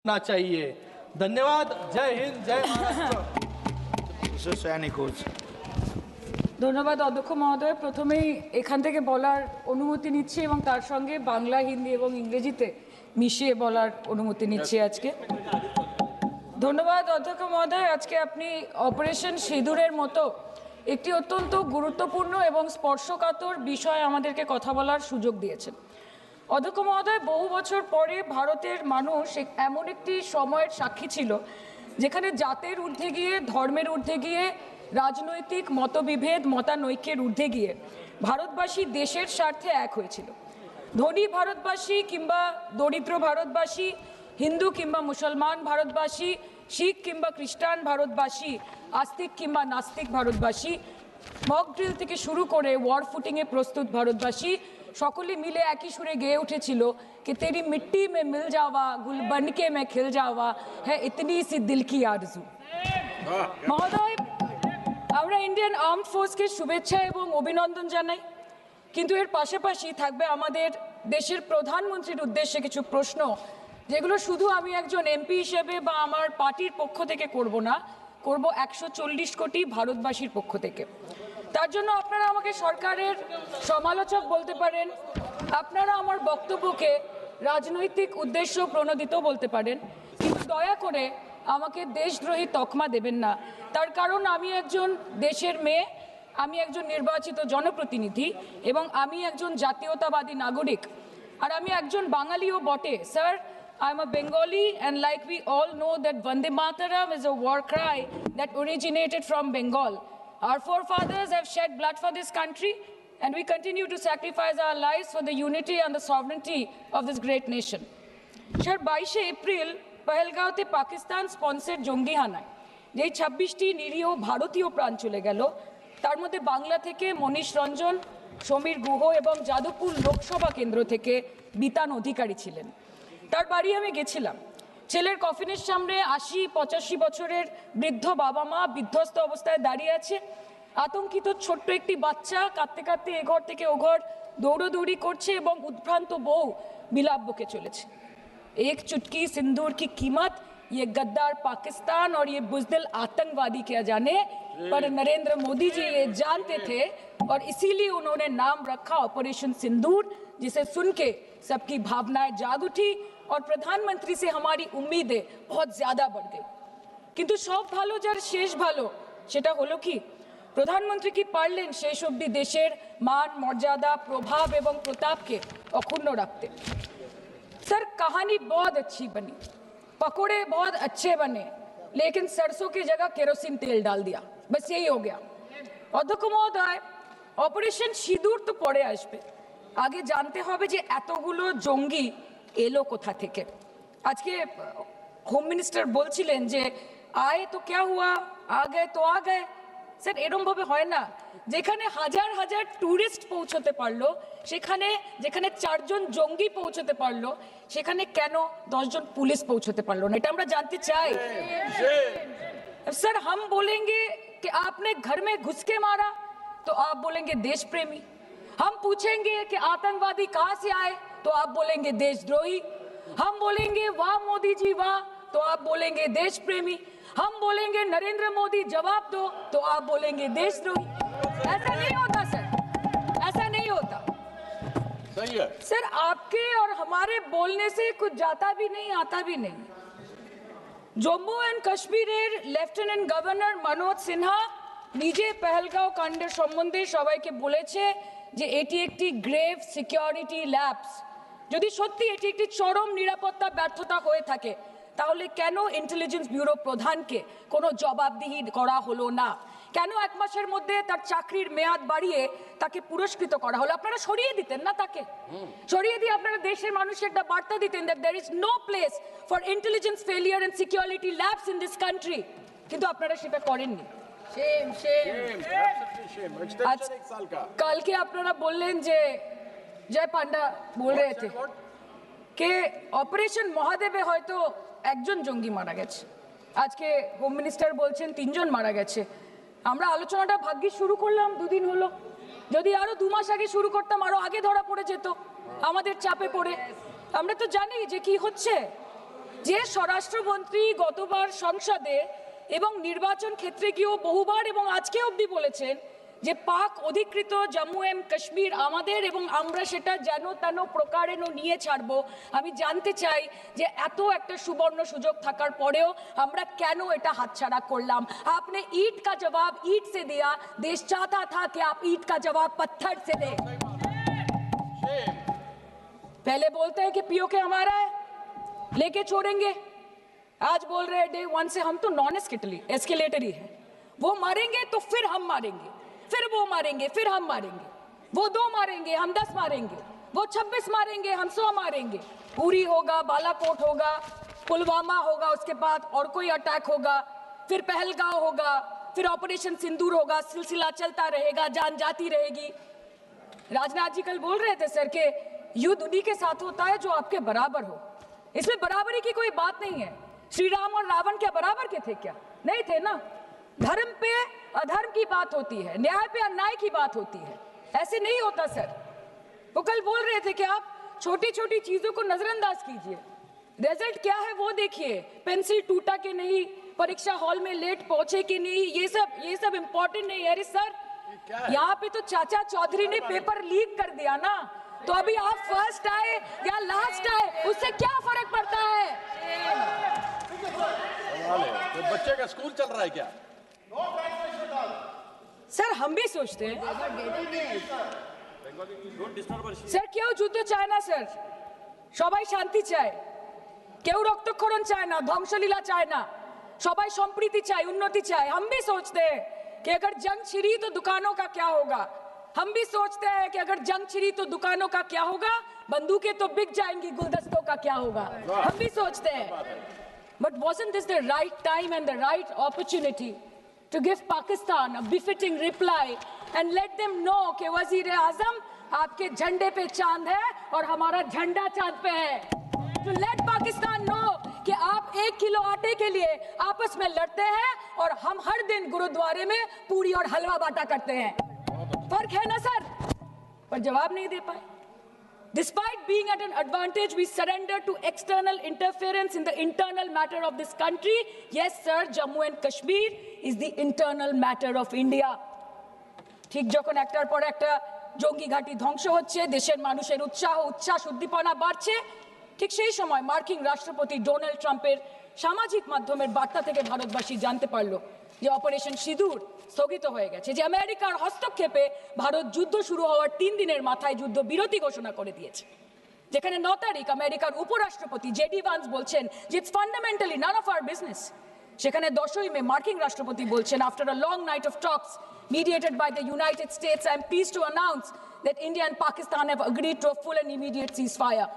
होना चाहिए। धन्यवाद। जय हिंद, जय महाराष्ट्र। ধন্যবাদ অধ্যক্ষ মহোদয়। প্রথমেই এখান থেকে বলার অনুমতি নিচ্ছি এবং তার সঙ্গে বাংলা, হিন্দি এবং ইংরেজিতে মিশিয়ে বলার অনুমতি নিচ্ছি আজকে। ধন্যবাদ অধ্যক্ষ মহোদয়। আজকে আপনি অপারেশন সিঁদুরের মতো একটি অত্যন্ত গুরুত্বপূর্ণ এবং স্পর্শকাতর বিষয় আমাদেরকে কথা বলার সুযোগ দিয়েছেন। অধ্যক্ষ মহোদয়, বহু বছর পরে ভারতের মানুষ এমন একটি সময়ের সাক্ষী ছিল যেখানে জাতের ঊর্ধ্বে গিয়ে, ধর্মের ঊর্ধ্বে গিয়ে, রাজনৈতিক মতবিভেদ, মতানৈক্যের ঊর্ধ্বে গিয়ে ভারতবাসী দেশের স্বার্থে এক হয়েছিল। ধনী ভারতবাসী কিংবা দরিদ্র ভারতবাসী, হিন্দু কিংবা মুসলমান ভারতবাসী, শিখ কিংবা খ্রিস্টান ভারতবাসী, আস্তিক কিংবা নাস্তিক ভারতবাসী, মক ড্রিল থেকে শুরু করে ওয়ার ফুটিংয়ে প্রস্তুত ভারতবাসী সকলে মিলে একই সুরে গেয়ে উঠেছিল कि तेरी मिट्टी में मिल जावा, गुल बनके मैं खिल जावा, है इतनी सी दिल की आरजू। মহোদয়, আমরা ইন্ডিয়ান আর্মড ফোর্সকে শুভেচ্ছা এবং অভিনন্দন জানাই, কিন্তু এর পাশাপাশি থাকবে আমাদের দেশের প্রধানমন্ত্রীর উদ্দেশ্যে কিছু প্রশ্ন, যেগুলো শুধু আমি একজন এমপি হিসেবে বা আমার পার্টির পক্ষ থেকে করব না, করব 140 কোটি ভারতবাসীর পক্ষ থেকে। তার জন্য আপনারা আমাকে সরকারের সমালোচক বলতে পারেন, আপনারা আমার বক্তব্যকে রাজনৈতিক উদ্দেশ্য প্রণোদিত বলতে পারেন, কিন্তু দয়া করে আমাকে দেশদ্রোহী তকমা দেবেন না। তার কারণ আমি একজন দেশের মেয়ে, আমি একজন নির্বাচিত জনপ্রতিনিধি এবং আমি একজন জাতীয়তাবাদী নাগরিক, আর আমি একজন বাঙালিও বটে। Sir, I'm a Bengali, and like we all know that Vande Mataram is a war cry that originated from Bengal. Our forefathers have shed blood for this country, and we continue to sacrifice our lives for the unity and the sovereignty of this great nation. Sir, 22 April পহেলগাঁওতে Pakistan sponsor জঙ্গি হানায় যেই 26টি নিরীহ ভারতীয় প্রাণ চলে গেল, তার মধ্যে বাংলা থেকে মনীষ রঞ্জন, সমীর গুহ এবং যাদবপুর লোকসভা কেন্দ্র থেকে বিতান অধিকারী ছিলেন। তার বাড়ি আমি গেছিলাম। ছেলের কফিনের সামনে 80-85 বছরের বৃদ্ধ বাবা মা বিধ্বস্ত অবস্থায় দাঁড়িয়ে আছে। আতঙ্কিত ছোট্ট একটি বাচ্চা কাঁদতে কাঁদতে এ ঘর থেকে ও ঘর দৌড়দৌড়ি করছে এবং উদ্ভ্রান্ত বউ বিলাপ বকে চলেছে। एक चुटकी सिंदूर की कीमत ये गद्दार पाकिस्तान और ये बुज़दिल आतंकवादी क्या जाने, पर नरेंद्र मोदी जी ये जानते थे और इसीलिए उन्होंने नाम रखा ऑपरेशन सिंदूर, जिसे सुन के सबकी भावनाएं जाग उठी और प्रधानमंत्री से हमारी उम्मीदें बहुत ज़्यादा बढ़ गई। किंतु सब भालो जार शेष भालो, सेटा हलो कि प्रधानमंत्री की पारलेन शेष अब्दि देशेर मान, मर्यादा, प्रभाव एवं प्रताप के अक्षुण्ण रखते। सर, कहानी बहुत अच्छी बनी, पकोड़े बहुत अच्छे बने, लेकिन सरसों की जगह केरोसिन तेल डाल दिया, बस यही हो गया। अध्यक्ष महोदय, অপারেশন সিঁদুর তো পরে আসবে, আগে জানতে হবে যে এতগুলো জঙ্গি এলো কোথা থেকে। আজকে হোম মিনিস্টার বলছিলেন যে আয়ে তো ক্যা হুয়া, আ গয়ে তো আ গয়ে। স্যার, এরমভাবে হয় না। যেখানে হাজার হাজার ট্যুরিস্ট পৌঁছতে পারলো, সেখানে যেখানে 4 জন জঙ্গি পৌঁছতে পারলো, সেখানে কেন 10 জন পুলিশ পৌঁছতে পারলো না? এটা আমরা জানতে চাই। सर, हम बोलेंगे कि आपने घर में घुस के मारा तो आप बोलेंगे देश प्रेमी। हम पूछेंगे कि आतंकवादी कहां से आए तो आप बोलेंगे देशद्रोही। हम बोलेंगे वाह मोदी जी वाह तो आप बोलेंगे देश प्रेमी। हम बोलेंगे नरेंद्र मोदी जवाब दो तो आप बोलेंगे देशद्रोही। ऐसा नहीं होता सर, ऐसा नहीं होता। सही है सर, आपके और हमारे बोलने से कुछ जाता भी नहीं, आता भी नहीं। জম্মু অ্যান্ড কাশ্মীরের লেফটেন্যান্ট গভর্নর মনোজ সিনহা নিজে পেহেলগাঁও কাণ্ডের সম্বন্ধে সবাইকে বলেছে যে এটি একটি গ্রেভ সিকিউরিটি ল্যাপস। যদি সত্যি এটি একটি চরম নিরাপত্তা ব্যর্থতা হয়ে থাকে, তাহলে কেন ইন্টেলিজেন্স ব্যুরো প্রধানকে কোনো জবাবদিহি করা হলো না? কেন 1 মাসের মধ্যে তার চাকরির মেয়াদ বাড়িয়ে তাকে পুরস্কৃত করা হলো? আপনারা সরিয়ে দিতেন না তাকে? সরিয়ে দিয়ে আপনারা দেশের মানুষকে একটা বার্তা দিতেন that there is no place for intelligence failure and security labs in this country, কিন্তু আপনারা সেটা করেননি। কালকে আপনারা বললেন যে জয় পান্ডা বল रहे थे कि অপারেশন মহাদেবে হয়তো একজন জঙ্গি মারা গেছে, আজকে হোম মিনিস্টার বলছেন 3 জন মারা গেছে। আমরা আলোচনাটা ভাগ্যিস শুরু করলাম 2 দিন হলো, যদি আরো 2 মাস আগে শুরু করতাম আরো আগে ধরা পড়ে যেত আমাদের চাপে পড়ে। আমরা তো জানি যে কি হচ্ছে। যে স্বরাষ্ট্রমন্ত্রী গতবার সংসদে এবং নির্বাচন ক্ষেত্রে গিয়েও বহুবার এবং আজকে অবধি বলেছেন যে পাক অধিকৃত জম্মু এন্ড কাশ্মীর আমাদের এবং আমরা সেটা যেন তেন প্রকারেণ নিয়ে ছাড়বো। আমি জানতে চাই যে এত একটা সুবর্ণ সুযোগ থাকার পরেও আমরা কেন এটা হাতছাড়া করলাম? आपने ईंट का जवाब ईंट से दिया, देश चाहता था कि आप ईंट का जवाब पत्थर से दें। पहले बोलते हैं कि पीओके हमारा है, लेके छोड़ेंगे, आज बोल रहे हैं डे वन से हम तो नॉन एस्केलेटरी है, वो मारेंगे तो फिर हम मारेंगे, फिर वो मारेंगे, फिर हम मारेंगे, वो 2 मारेंगे हम 10 मारेंगे, वो 26 मारेंगे हम 100 मारेंगे। उरी होगा, बालाकोट होगा, पुलवामा होगा, उसके बाद और कोई अटैक होगा, फिर पहलगांव होगा, फिर ऑपरेशन सिंदूर होगा, सिलसिला चलता रहेगा, जान जाती रहेगी। राजनाथ जी कल बोल रहे थे सर के युद्ध उन्हीं के साथ होता है जो आपके बराबर हो। इसमें बराबरी की कोई बात नहीं है। श्री राम और रावण क्या बराबर के थे क्या? नहीं थे ना। धर्म पे अधर्म की बात होती है, न्याय पे अन्याय की बात होती है, ऐसे नहीं होता सर। वो कल बोल रहे थे कि आप छोटी छोटी चीजों को नजरअंदाज कीजिए, रिजल्ट क्या है वो देखिए, पेंसिल टूटा कि नहीं, परीक्षा हॉल में लेट पहुंचे कि नहीं, ये सब इम्पोर्टेंट नहीं है। अरे सर यहाँ पे तो चाचा चौधरी ने पेपर लीक कर दिया ना, तो अभी आप फर्स्ट आए या लास्ट आए उससे क्या फर्क पड़ता है? तो बच्चे का स्कूल चल रहा है क्या? सर हम भी सोचते हैं স্যার কেউ যুদ্ধ চায় না স্যার, সবাই শান্তি চায়, কেউ রক্তক্ষরণ চায় না, ধ্বংসলীলা চায় না, সবাই সম্প্रीति চায়, उन्नति चाहे। हम भी सोचते हैं कि अगर जंग छिड़ी तो दुकानों का क्या होगा, हम भी सोचते हैं कि अगर जंग छिड़ी तो दुकानों का क्या होगा, बंदूकें तो बिक जाएंगी, गुलदस्तों का क्या होगा, हम भी सोचते हैं। But wasn't this the right time and the right opportunity to give Pakistan a befitting reply and let them know कि वज़ीर-ए-आज़म आपके झंडे पे चांद है और हमारा झंडा चांद पे है। To let Pakistan know कि आप 1 किलो आटे के लिए आपस में लड़ते हैं और हम हर दिन गुरुद्वारे में पूरी और हलवा बांटा करते हैं। फर्क है ना सर? पर जवाब नहीं दे पाए। Despite being at an advantage, we surrender to external interference in the internal matter of this country. Yes, sir, Jammu and Kashmir is the internal matter of India. ঠিক যখন একটার পর একটা জঙ্গি ঘাঁটি ধ্বংস হচ্ছে, দেশের মানুষের উচ্ছ্বাস উদ্দীপনা বাড়ছে, ঠিক সেই সময় মার্কিন রাষ্ট্রপতি ডোনাল্ড ট্রাম্পের সামাজিক মাধ্যমের বার্তা থেকে ভারতবাসী জানতে পারলো যে অপারেশন সিঁদুর স্থগিত হয়ে গেছে, যে আমেরিকার হস্তক্ষেপে ভারত যুদ্ধ শুরু হওয়ার 3 দিনের মাথায় যুদ্ধ বিরতি ঘোষণা করে দিয়েছে, যেখানে 9 তারিখ আমেরিকার উপরাষ্ট্রপতি জেডি ভান্স বলছেন যে it's fundamentally none of our business, সেখানে 10ই মে মার্কিন রাষ্ট্রপতি বলছেন after a long night of talks mediated by the United States, I am pleased to announce that India and Pakistan have agreed to a full and immediate ceasefire.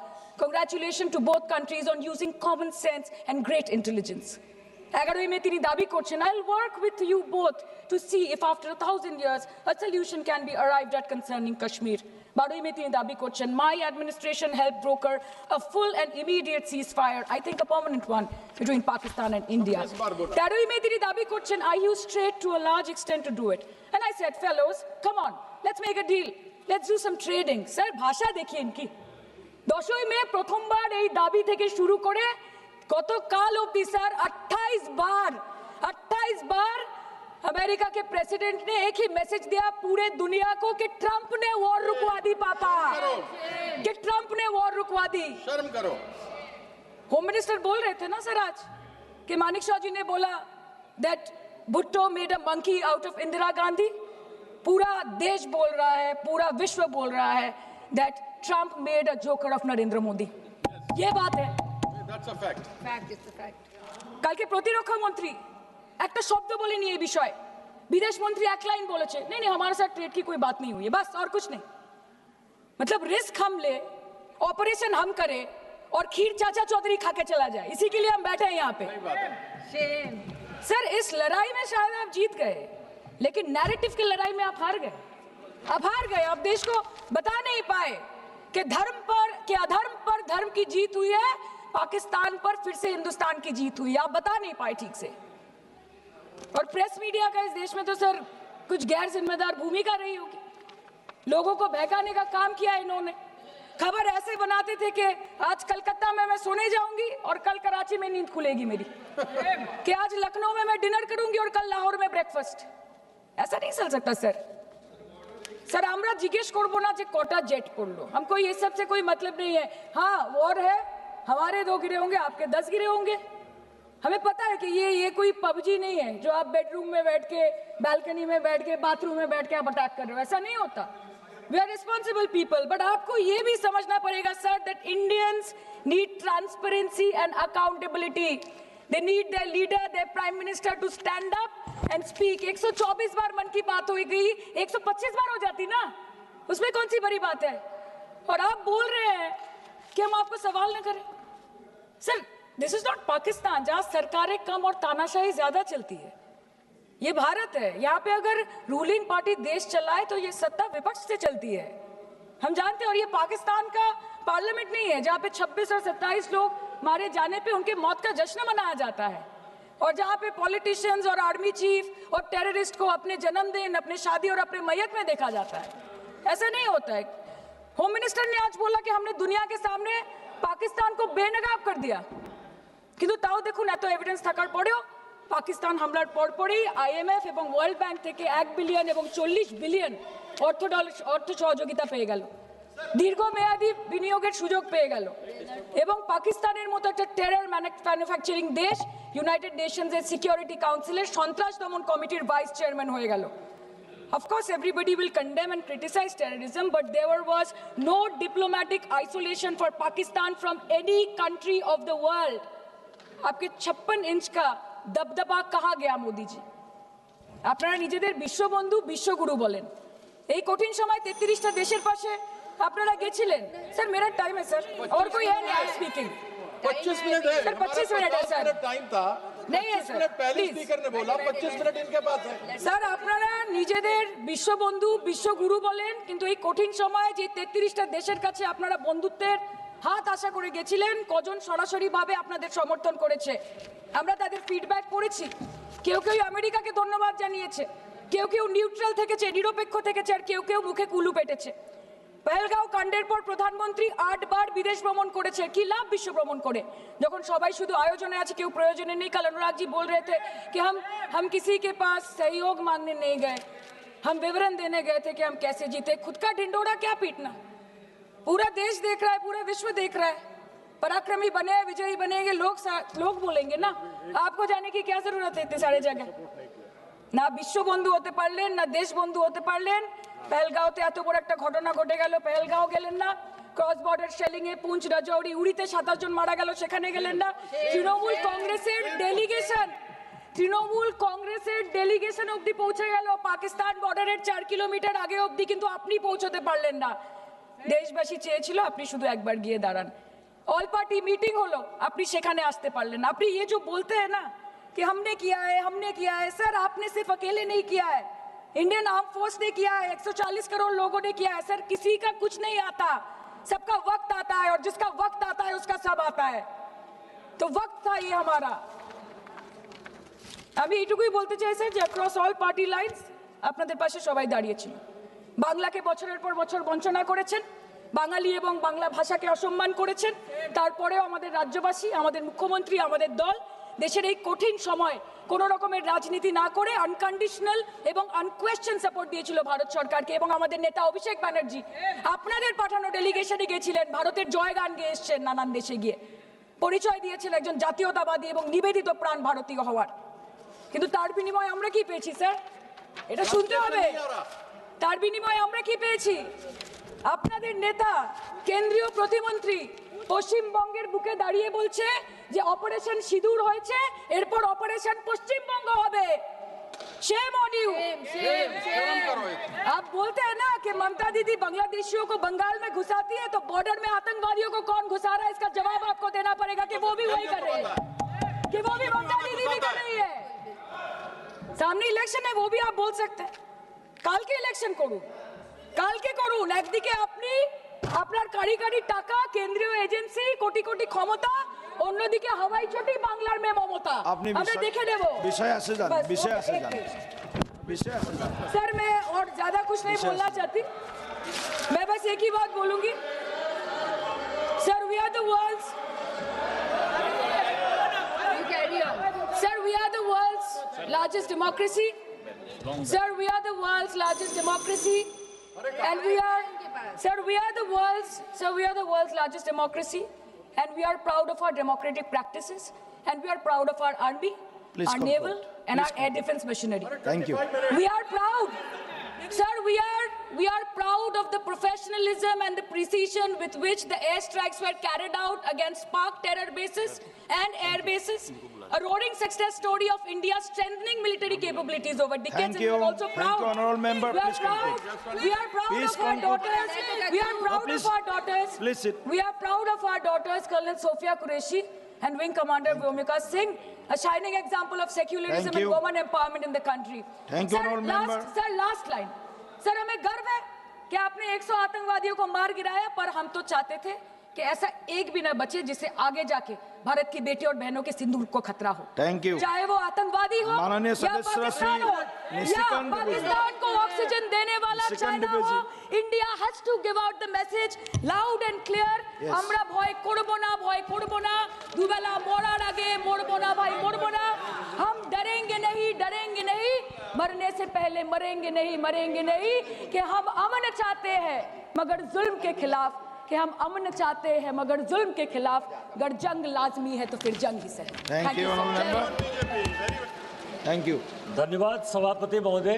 Congratulations to both countries on using common sense and great intelligence. 11ই মে তিনি দাবি করছেন, I'll work with you both to see if after 1000 years a solution can be arrived at concerning Kashmir. 12ই মে তিনি দাবি করছেন, my administration helped broker a full and immediate ceasefire, I think a permanent one, between Pakistan and India. 13ই মে তিনি দাবি করছেন, I used trade to a large extent to do it. And I said, fellows, come on, let's make a deal. Let's do some trading. Sir, ভাষা দেখিয়ে ইনকি 10ই মে প্রথমবার এই দাবি থেকে শুরু করে গতকাল অবধি স্যার 28 बार अमेरिका के प्रेसिडेंट ने एक ही मैसेज दिया पूरे दुनिया को कि ट्रंप ने वॉर रुकवा दी पापा, कि ट्रंप ने वॉर रुकवा दी। शर्म करो। होम मिनिस्टर बोल रहे थे ना सर आज कि मानिक शाह जी ने बोला that Bhutto made a monkey out of Indira Gandhi. पूरा देश बोल रहा है, पूरा विश्व बोल रहा है that Trump made a joker of Narendra Modi. ये बात है, That's a fact. Fact is the fact. কালকে প্রতিরক্ষা মন্ত্রী একটা শব্দ বলেনি এই বিষয়ে, विदेश मंत्री एक लाइन बोले, नहीं हमारे साथ ट्रेड की कोई बात नहीं हुई है, बस और कुछ नहीं। मतलब रिस्क हम ले, ऑपरेशन हम करें और खीर चाचा चौधरी खा के चला जाए, इसी के लिए हम बैठे हैं यहाँ पे। सर इस लड़ाई में शायद आप जीत गए, लेकिन नैरेटिव की लड़ाई में आप हार गए। आप देश को बता नहीं पाए कि धर्म पर कि अधर्म पर धर्म की जीत हुई है, पाकिस्तान पर फिर से हिंदुस्तान की जीत हुई, आप बता नहीं पाए ठीक से। और प्रेस मीडिया का इस देश में तो सर कुछ गैर जिम्मेदार भूमिका रही होगी, लोगों को बहकाने का काम किया इन्होंने। खबर ऐसे बनाते थे कि आज कलकत्ता में मैं सोने जाऊंगी और कल कराची में नींद खुलेगी मेरी, कि आज लखनऊ में मैं डिनर करूंगी और कल लाहौर में ब्रेकफास्ट। ऐसा नहीं चल सकता सर। सर আমরা জিজ্ঞেস করব না যে কটা জেট পড়লো, हमको ये सब से कोई मतलब नहीं है। हाँ वॉर है, हमारे 2 गिरे होंगे, आपके 10 गिरे होंगे। हमें पता है कि ये कोई पबजी नहीं है जो आप बेडरूम में बैठ के, बालकनी में बैठ के, बाथरूम में बैठ के आप अटैक कर रहे हो, ऐसा नहीं होता। We are responsible people, but आपको ये भी समझना पड़ेगा sir that Indians need transparency and accountability. They need their leader, their prime minister to stand up and speak. 124 बार मन की बात हो गई, 125 बार हो जाती ना, उसमें कौन सी बड़ी बात है। और आप बोल रहे हैं कि हम आपको सवाल न करें। Sir this is not Pakistan जहां सरकारें कम और तानाशाही ज्यादा चलती है। ये भारत है, यहाँ पे अगर रूलिंग पार्टी देश चलाए तो ये सत्ता विपक्ष से चलती है, हम जानते हैं। और ये पाकिस्तान का पार्लियामेंट नहीं है जहाँ पे 26 और 27 लोग मारे जाने पे उनके मौत का जश्न मनाया जाता है, और जहाँ पे पॉलिटिशियंस और आर्मी चीफ और टेररिस्ट को अपने जन्मदिन, अपने शादी और अपने मैयत में देखा जाता है। ऐसा नहीं होता है। होम मिनिस्टर ने आज बोला कि हमने दुनिया के सामने पाकिस्तान को बेनकाब कर दिया, কিন্তু তাও দেখুন এত এভিডেন্স থাকার পরেও পাকিস্তান হামলার পরপরই আইএমএফ এবং ওয়ার্ল্ড ব্যাংক থেকে 1 বিলিয়ন এবং 40 বিলিয়ন অর্থ সহযোগিতা পেয়ে গেল, দীর্ঘমেয়াদী বিনিয়োগের সুযোগ পেয়ে গেল, এবং পাকিস্তানের মতো একটা টেরর ম্যানুফ্যাকচারিং দেশ ইউনাইটেড নেশনসের সিকিউরিটি কাউন্সিলের সন্ত্রাস দমন কমিটির ভাইস চেয়ারম্যান হয়ে গেল। Of course, everybody will condemn and criticize terrorism, but there was no diplomatic isolation for Pakistan from any country of the world. आपके 56 इंच का दबदबा कहाँ गया मोदी जी? আপনারা নিজেদের বিশ্ববন্ধু বিশ্বগুরু বলেন, এই কঠিন সময় 33টা দেশের পাশে আপনারা গেছিলেন। স্যার मेरा टाइम है सर, और कोई है नहीं स्पीकिंग। 25 मिनट है सर 25 मिनट है सर, टाइम था, नहीं है 25 सर, मिनट पहले प्लीज। स्पीकर ने बोला 25 मिनट इनके पास है। স্যার আপনারা নিজেদের বিশ্ববন্ধু বিশ্বগুরু বলেন, কিন্তু এই কঠিন সময়ে যে 33টা দেশের কাছে আপনারা বন্ধুত্বের হাত আশা করে গেছিলেন, কজন সরাসরি ভাবে আপনাদের সমর্থন করেছে আমরা তাদের ফিডব্যাক পড়েছি। কেউ কেউ আমেরিকাকে ধন্যবাদ জানিয়েছে, কেউ কেউ নিউট্রাল থেকেছে, নিরপেক্ষ থেকেছে, আর কেউ কেউ মুখে কুলু পেটেছে। পহেলগাঁও কাণ্ডের পর প্রধানমন্ত্রী 8 বার বিদেশ ভ্রমণ করেছে, কি লাভ বিশ্ব ভ্রমণ করে যখন সবাই শুধু আয়োজনে আছে, কেউ প্রয়োজনে নেই। कल अनुराग जी बोल रहे थे कि हम किसी के पास सहयोग मांगने नहीं गए, हम विवरण देने गए थे कि हम कैसे जीते। खुद का ढिंडोरा क्या पीटना, पूरा देश देख रहा है, पूरा विश्व देख रहा है। पराक्रमी बने, विजयी बनेंगे लोग बोलेंगे ना, आपको जाने की क्या जरूरत है इतने सारे जगह। না বিশ্ববন্ধু হতে পারলেন, না দেশবন্ধু হতে পারলেন। পেহেলগাঁওতে এত বড় একটা ঘটনা ঘটে গেল, পেহেলগাঁও গেলেন না। ক্রস বর্ডার শেলিং এ পুঞ্চ, রাজৌরি, উড়িতে 27 জন মারা গেল, সেখানে গেলেন না। তৃণমূল কংগ্রেসের ডেলিগেশন অবধি পৌঁছে গেল পাকিস্তান বর্ডারের 4 কিলোমিটার আগে অবধি, কিন্তু আপনি পৌঁছতে পারলেন না। দেশবাসী চেয়েছিল আপনি শুধু একবার গিয়ে দাঁড়ান। অল পার্টি মিটিং হলো, আপনি সেখানে আসতে পারলেন না। আপনি ये जो बोलते हैं ना कि हमने किया है, सर आपने सिर्फ अकेले नहीं किया है, इंडियन आर्म फोर्स ने किया है, 140 करोड़ लोगों ने किया है। सर किसी का कुछ नहीं आता, सबका वक्त आता है, और जिसका वक्त आता है उसका सब आता है। तो वक्त था ये हमारा। আমি এইটুকুই বলতে চাই স্যার যে অ্যাক্রস অল পার্টি লাইনস আপনাদের পাশে সবাই দাঁড়িয়েছিল। বাংলাকে বছরের পর বছর বঞ্চনা করেছেন, বাঙালি এবং বাংলা ভাষাকে অসম্মান করেছেন, তারপরেও আমাদের রাজ্যবাসী, আমাদের মুখ্যমন্ত্রী, আমাদের দল দেশের এই কঠিন সময় কোনো রকমের রাজনীতি না করে আনকন্ডিশনাল এবং আনকোয়েশ্চেন সাপোর্ট দিয়েছিল ভারত সরকারকে। এবং আমাদের নেতা অভিষেক ব্যানার্জি আপনাদের পাঠানো ডেলিগেশনে গেছিলেন, ভারতের জয়গান গেয়ে এসছেন, নানান দেশে গিয়ে পরিচয় দিয়েছেন একজন জাতীয়তাবাদী এবং নিবেদিত প্রাণ ভারতীয় হওয়ার। কিন্তু তার বিনিময়ে আমরা কি পেয়েছি স্যার? এটা শুনতে হবে। তার বিনিময়ে আমরা কি পেয়েছি? আপনাদের নেতা কেন্দ্রীয় প্রতিমন্ত্রী পশ্চিমবঙ্গের বুকে দাঁড়িয়ে বলছে যে অপারেশন সিঁদুর হয়েছে, এরপর অপারেশন পশ্চিমবঙ্গ হবে। Shame on you. आप बोलते हैं ना कि ममता दीदी बांग्लादेशियों को बंगाल में घुसाती है, तो बॉर्डर में आतंकवादियों को कौन घुसा रहा है, इसका जवाब आपको देना पड़ेगा कि वो भी वही कर रहे हैं, कि वो भी ममता दीदी भी कर रही है। सामने इलेक्शन है, वो भी आप बोल सकते हैं কালকে ইলেকশন করুন, কালকে করুন। একদিকে আপনি আপনার কারি কারি টাকা, কেন্দ্রীয় এজেন্সি, কোটি কোটি ক্ষমতা, অন্যদিকে হাওয়াই চটি বাংলার মে মমতা। আমরা দেখে নেব। विषय से जान। सर मैं और ज्यादा कुछ नहीं बोलना चाहती, मैं बस एक ही बात बोलूंगी Sir, we are the world's. You carry on. Sir, we are the world's largest democracy. Sir, we are the world's largest democracy. And we are, sir, we are the world's largest democracy. And we are proud of our democratic practices. And we are proud of our army, Please our conclude. naval, and our air defense machinery. Thank you. We are proud. Sir, we are proud of the professionalism and the precision with which the airstrikes were carried out against Pak terror bases and air bases. A roaring success story of India's strengthening military capabilities over decades. Thank And you. we are also Thank proud. you, honorable member. We are Please proud. conclude. We are proud Please of our conclude. daughters. We are proud please. of our daughters. Please sit. We are proud of our daughters, Colonel Sophia Qureshi and Wing Commander Vyomika Singh, a shining example of secularism Thank and you. women empowerment in the country. Thank you, Sir, honorable member. Sir, last line. Sir, हमें गर्व है कि आपने 100 आतंकवादियों को मार गिराया, पर हम तो चाहते थे कि ऐसा एक भी न बचे जिससे आगे जाके भारत की बेटी और बहनों के सिंदूर को खतरा हो। Thank you. चाहे वो आतंकवादी हो माननीय या सदस्य पाकिस्तान हो या निशिकांत पाकिस्तान को ऑक्सीजन देने वाला निशिकांत चाइना दुबे हो, India has to give out the message loud and clear. Yes. আমরা ভয় করব না, ভয় করব না, দুবেলা মরার আগে মরবো না ভাই, মরবো না। हम डरेंगे नहीं, मरने से पहले मरेंगे नहीं, कि हम अमन चाहते हैं मगर जुल्म के खिलाफ, कि हम अमन चाहते हैं मगर जुल्म के खिलाफ, अगर जंग लाजमी है तो फिर जंग ही सही। Thank you, honorable member. Thank you. धन्यवाद सभापति महोदय।